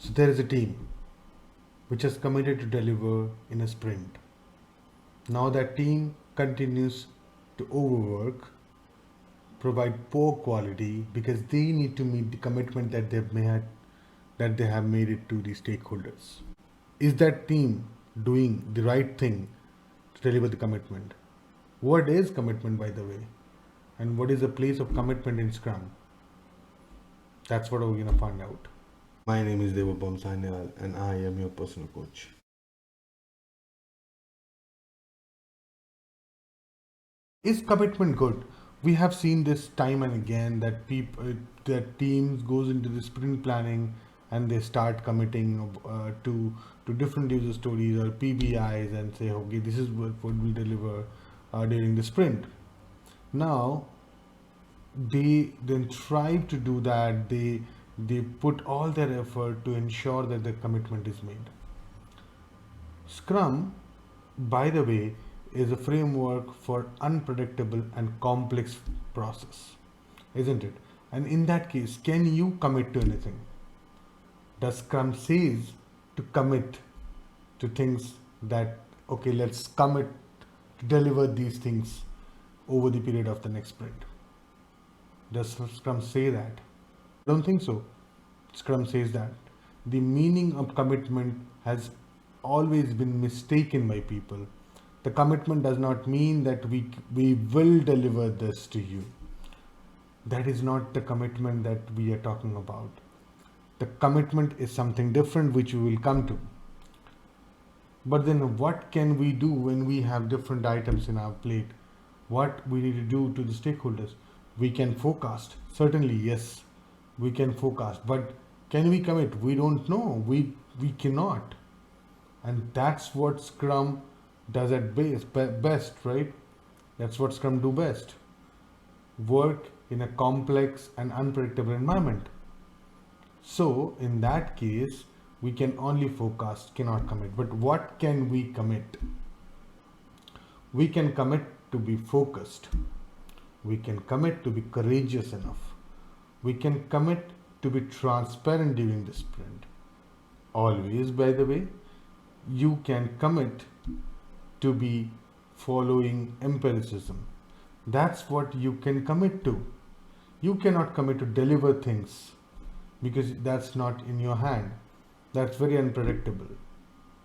So there is a team which has committed to deliver in a sprint. Now that team continues to overwork, provide poor quality because they need to meet the commitment that they have made it to the stakeholders. Is that team doing the right thing to deliver the commitment? What is commitment, by the way? And what is the place of commitment in Scrum? That's what we're going to find out. My name is Debopom Sanyal and I am your personal coach. Is commitment good? We have seen this time and again that that teams goes into the sprint planning and they start committing to different user stories or PBIs and say, okay, this is what we'll deliver during the sprint. Now they then strive to do that. They put all their effort to ensure that the commitment is made. Scrum, by the way, is a framework for unpredictable and complex process, isn't it? And in that case, can you commit to anything? Does Scrum says to commit to things that, okay, let's commit to deliver these things over the period of the next sprint? Does Scrum say that? I don't think so. Scrum says that. The meaning of commitment has always been mistaken by people. The commitment does not mean that we will deliver this to you. That is not the commitment that we are talking about. The commitment is something different which we will come to. But then what can we do when we have different items in our plate? What we need to do to the stakeholders? We can forecast. Certainly, yes, we can forecast. But can we commit? We don't know. We cannot. And that's what Scrum does at best, right? That's what Scrum do best. Work in a complex and unpredictable environment. So in that case, we can only forecast, cannot commit. But what can we commit? We can commit to be focused. We can commit to be courageous enough. We can commit to be transparent during the sprint. Always, by the way, you can commit to be following empiricism. That's what you can commit to. You cannot commit to deliver things because that's not in your hand. That's very unpredictable.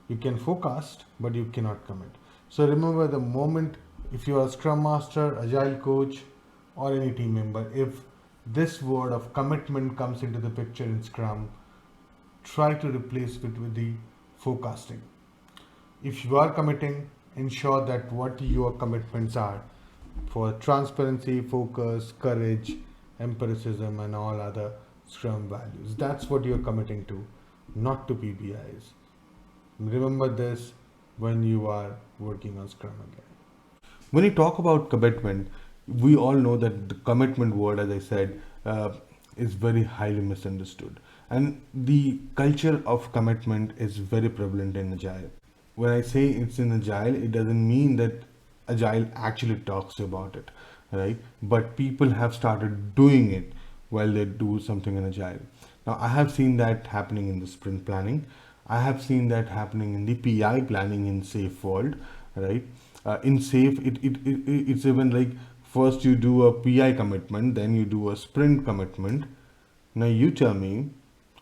You can forecast, but you cannot commit. So remember the moment, if you are a Scrum Master, Agile coach, or any team member, if this word of commitment comes into the picture in Scrum, try to replace it with the forecasting. If you are committing, ensure that what your commitments are for transparency, focus, courage, empiricism, and all other Scrum values. That's what you're committing to, not to PBIs. Remember this when you are working on Scrum again. When you talk about commitment, we all know that the commitment word, as I said, is very highly misunderstood. And the culture of commitment is very prevalent in Agile. When I say it's in Agile, it doesn't mean that Agile actually talks about it, right? But people have started doing it while they do something in Agile. Now, I have seen that happening in the sprint planning. I have seen that happening in the PI planning in Safe world, right? In Safe, it's even like first you do a PI commitment, then you do a sprint commitment. Now you tell me,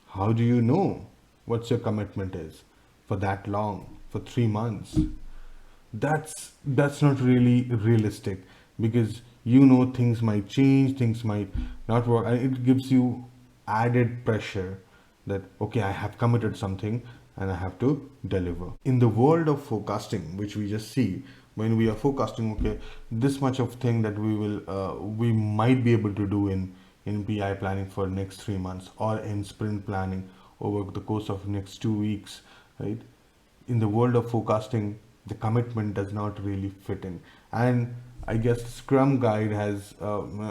how do you know what your commitment is for that long, for 3 months? That's not really realistic because you know things might change, things might not work, and it gives you added pressure that okay, I have committed something and I have to deliver. In the world of forecasting, which we just see, when we are forecasting, okay, this much of thing that we might be able to do in PI planning for next 3 months or in sprint planning over the course of next 2 weeks, right? In the world of forecasting, the commitment does not really fit in. And I guess Scrum Guide has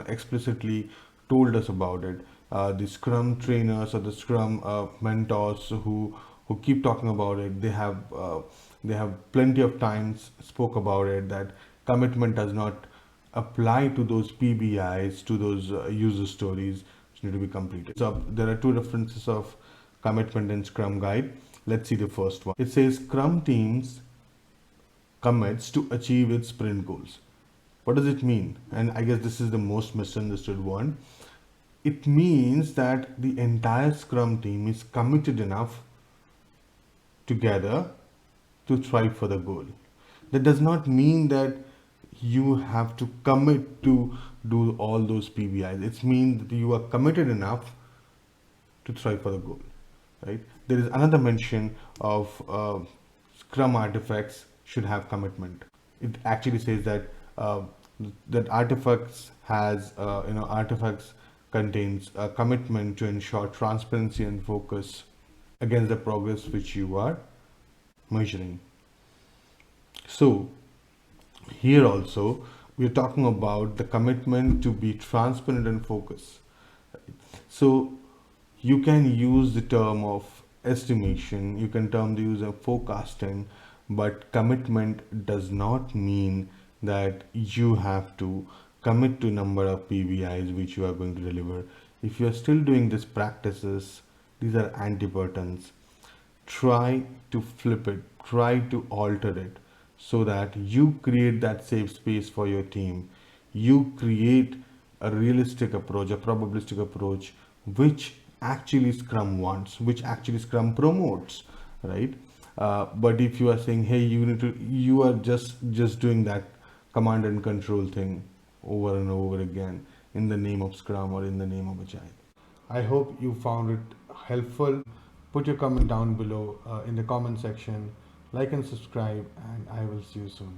explicitly told us about it. The Scrum trainers or the Scrum mentors who keep talking about it, they have plenty of times spoke about it that commitment does not apply to those PBIs, to those user stories which need to be completed. So there are two references of commitment in Scrum guide. Let's see the first one. It says Scrum teams commits to achieve its sprint goals. What does it mean? And I guess this is the most misunderstood one. It means that the entire Scrum team is committed enough together to strive for the goal. That does not mean that you have to commit to do all those PBIs. It means that you are committed enough to strive for the goal, right? There is another mention of Scrum artifacts should have commitment. It actually says that that artifacts has artifacts contains a commitment to ensure transparency and focus against the progress which you are measuring. So here also we're talking about the commitment to be transparent and focus. So you can use the term of estimation, you can term the use of forecasting, but commitment does not mean that you have to commit to number of PBIs which you are going to deliver. If you are still doing these practices, these are anti-buttons. Try to flip it, try to alter it so that you create that safe space for your team. You create a realistic approach, a probabilistic approach, which actually Scrum wants, which actually Scrum promotes, right? But if you are saying, hey, you are just doing that command and control thing over and over again in the name of Scrum or in the name of Agile. I hope you found it helpful. Put your comment down below in the comment section. Like and subscribe, and I will see you soon.